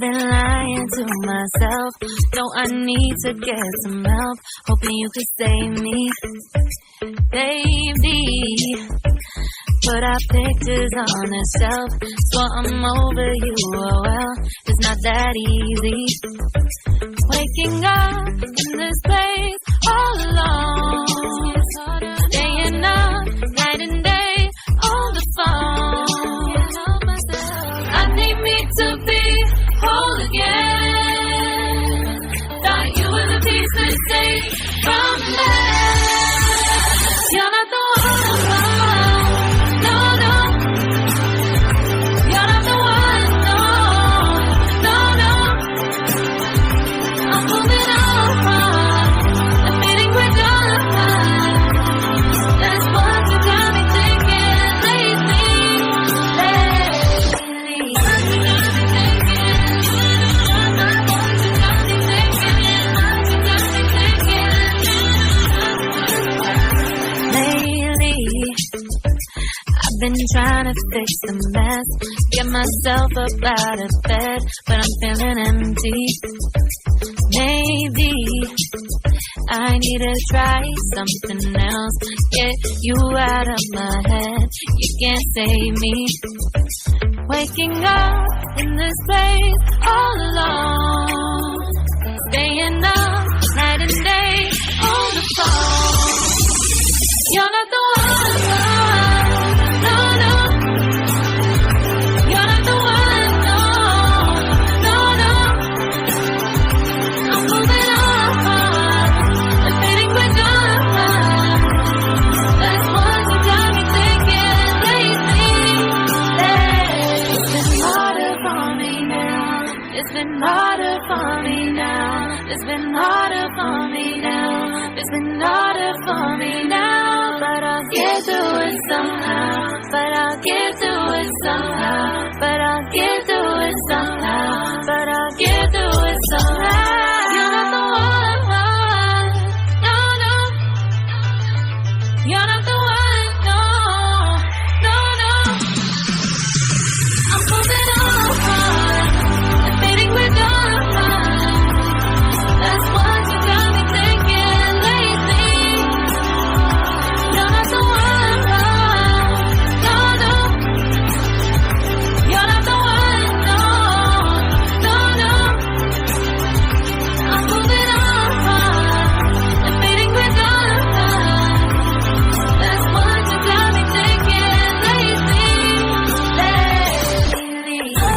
been lying to myself. No, I need to get some help. Hoping you could save me, baby. Put our pictures on the shelf, so I'm over you. Oh well, it's not that easy. Waking up in this place all alone, staying up night and day on the phone. I need me to be whole again. Thought you were the piece that saved from me. You're not the one, no, no. You're not the one, no, no, no. I'm moving on, admitting we're done. That's what you got me thinking lately. I've been trying to fix the mess, get myself up out of bed, but I'm feeling empty. Maybe I need to try something else, get you out of my head. You can't save me. Waking up in this place all alone, staying up night and day on the phone. You're not the one, no, no. You're not the one, no, no, no. I'm moving on, admitting we're done. That's what you got me thinking lately. It's been harder for me now. It's been harder for me now. It's been harder for me now. It's been harder for me now. But I'll get through it somehow. But I'll get through it somehow. But I'll get through it somehow. But I'll get through it somehow.